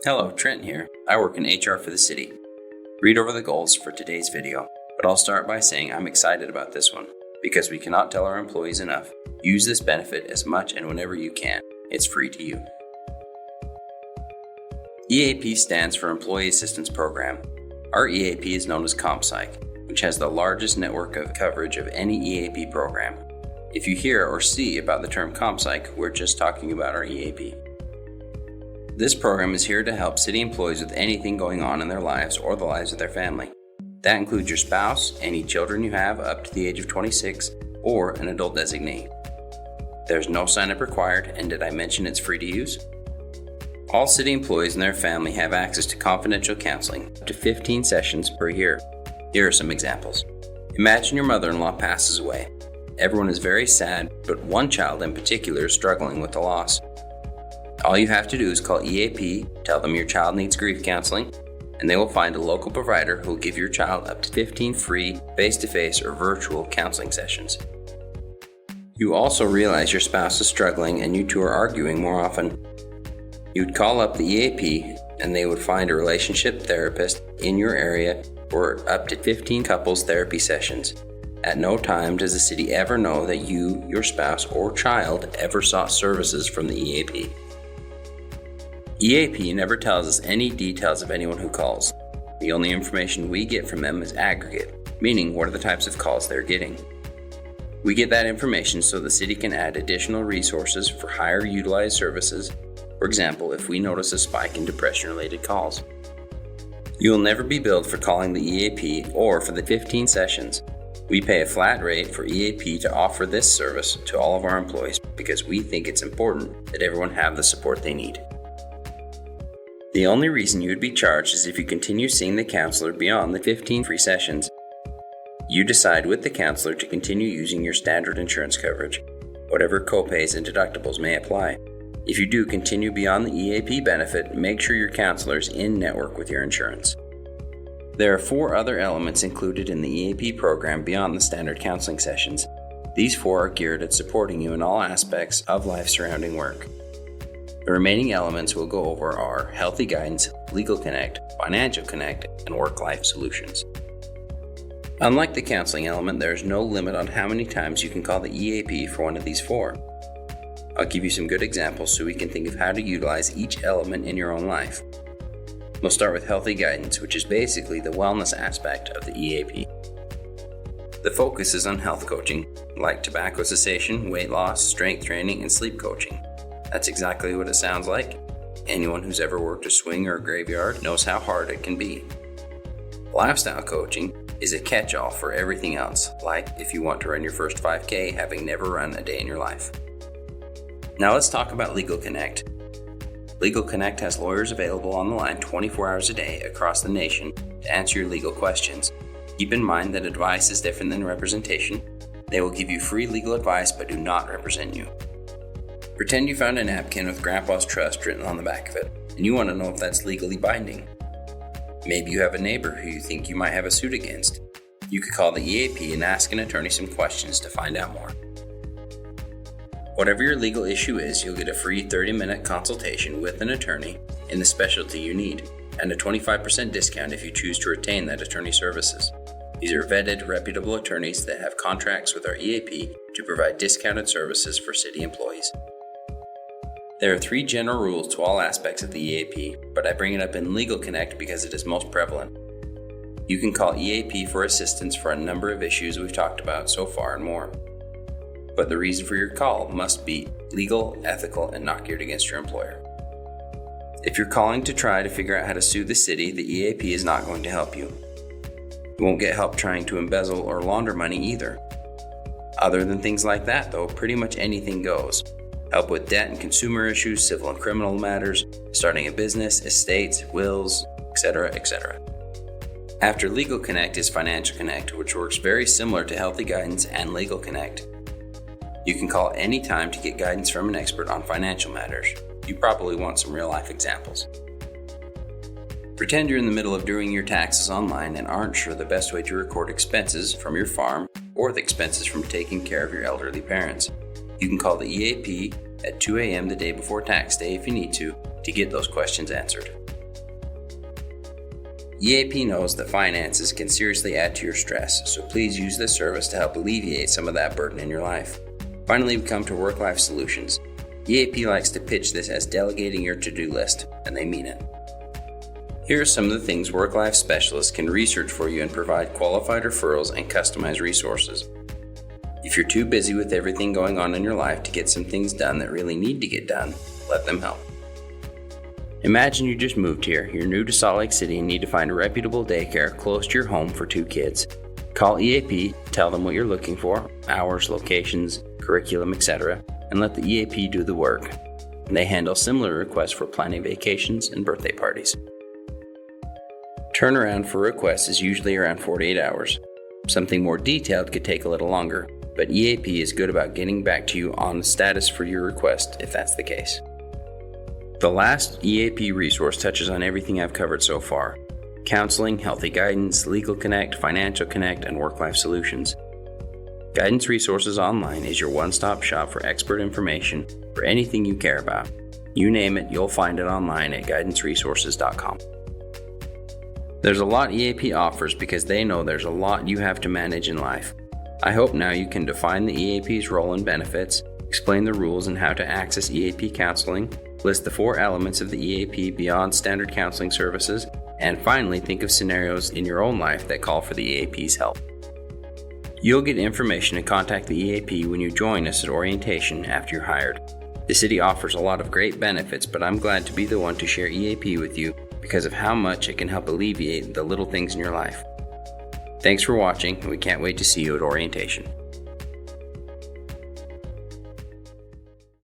Hello, Trent here. I work in HR for the city. Read over the goals for today's video, but I'll start by saying I'm excited about this one because we cannot tell our employees enough. Use this benefit as much and whenever you can. It's free to you. EAP stands for Employee Assistance Program. Our EAP is known as CompPsych, which has the largest network of coverage of any EAP program. If you hear or see about the term CompPsych, we're just talking about our EAP. This program is here to help city employees with anything going on in their lives or the lives of their family. That includes your spouse, any children you have up to the age of 26, or an adult designee. There's no sign-up required, and did I mention it's free to use? All city employees and their family have access to confidential counseling, up to 15 sessions per year. Here are some examples. Imagine your mother-in-law passes away. Everyone is very sad, but one child in particular is struggling with the loss. All you have to do is call EAP, tell them your child needs grief counseling, and they will find a local provider who will give your child up to 15 free face-to-face or virtual counseling sessions. You also realize your spouse is struggling and you two are arguing more often. You'd call up the EAP and they would find a relationship therapist in your area for up to 15 couples therapy sessions. At no time does the city ever know that you, your spouse, or child ever sought services from the EAP. EAP never tells us any details of anyone who calls. The only information we get from them is aggregate, meaning what are the types of calls they're getting. We get that information so the city can add additional resources for higher utilized services. For example, if we notice a spike in depression-related calls. You will never be billed for calling the EAP or for the 15 sessions. We pay a flat rate for EAP to offer this service to all of our employees because we think it's important that everyone have the support they need. The only reason you would be charged is if you continue seeing the counselor beyond the 15 free sessions. You decide with the counselor to continue using your standard insurance coverage. Whatever copays and deductibles may apply. If you do continue beyond the EAP benefit, make sure your counselor is in network with your insurance. There are 4 other elements included in the EAP program beyond the standard counseling sessions. These 4 are geared at supporting you in all aspects of life surrounding work. The remaining elements we'll go over are Healthy Guidance, Legal Connect, Financial Connect, and Work-Life Solutions. Unlike the counseling element, there is no limit on how many times you can call the EAP for one of these 4. I'll give you some good examples so we can think of how to utilize each element in your own life. We'll start with Healthy Guidance, which is basically the wellness aspect of the EAP. The focus is on health coaching, like tobacco cessation, weight loss, strength training, and sleep coaching. That's exactly what it sounds like. Anyone who's ever worked a swing or a graveyard knows how hard it can be. Lifestyle coaching is a catch-all for everything else, like if you want to run your first 5K having never run a day in your life. Now let's talk about Legal Connect. Legal Connect has lawyers available on the line 24 hours a day across the nation to answer your legal questions. Keep in mind that advice is different than representation. They will give you free legal advice but do not represent you. Pretend you found a napkin with Grandpa's Trust written on the back of it, and you want to know if that's legally binding. Maybe you have a neighbor who you think you might have a suit against. You could call the EAP and ask an attorney some questions to find out more. Whatever your legal issue is, you'll get a free 30-minute consultation with an attorney in the specialty you need, and a 25% discount if you choose to retain that attorney services. These are vetted, reputable attorneys that have contracts with our EAP to provide discounted services for city employees. There are 3 general rules to all aspects of the EAP, but I bring it up in Legal Connect because it is most prevalent. You can call EAP for assistance for a number of issues we've talked about so far and more. But the reason for your call must be legal, ethical, and not geared against your employer. If you're calling to try to figure out how to sue the city, the EAP is not going to help you. You won't get help trying to embezzle or launder money either. Other than things like that, though, pretty much anything goes. Help with debt and consumer issues, civil and criminal matters, starting a business, estates, wills, etc., etc. After Legal Connect is Financial Connect, which works very similar to Healthy Guidance and Legal Connect. You can call any time to get guidance from an expert on financial matters. You probably want some real-life examples. Pretend you're in the middle of doing your taxes online and aren't sure the best way to record expenses from your farm or the expenses from taking care of your elderly parents. You can call the EAP at 2 a.m. the day before tax day if you need to get those questions answered. EAP knows that finances can seriously add to your stress, so please use this service to help alleviate some of that burden in your life. Finally, we come to Work-Life Solutions. EAP likes to pitch this as delegating your to-do list, and they mean it. Here are some of the things work-life specialists can research for you and provide qualified referrals and customized resources. If you're too busy with everything going on in your life to get some things done that really need to get done, let them help. Imagine you just moved here, you're new to Salt Lake City and need to find a reputable daycare close to your home for 2 kids. Call EAP, tell them what you're looking for, hours, locations, curriculum, etc., and let the EAP do the work. They handle similar requests for planning vacations and birthday parties. Turnaround for requests is usually around 48 hours. Something more detailed could take a little longer, but EAP is good about getting back to you on the status for your request if that's the case. The last EAP resource touches on everything I've covered so far: counseling, healthy guidance, Legal Connect, Financial Connect, and Work-Life Solutions. Guidance Resources Online is your one-stop shop for expert information for anything you care about. You name it, you'll find it online at guidanceresources.com. There's a lot EAP offers because they know there's a lot you have to manage in life. I hope now you can define the EAP's role and benefits, explain the rules and how to access EAP counseling, list the 4 elements of the EAP beyond standard counseling services, and finally think of scenarios in your own life that call for the EAP's help. You'll get information to contact the EAP when you join us at orientation after you're hired. The city offers a lot of great benefits, but I'm glad to be the one to share EAP with you because of how much it can help alleviate the little things in your life. Thanks for watching, and we can't wait to see you at orientation.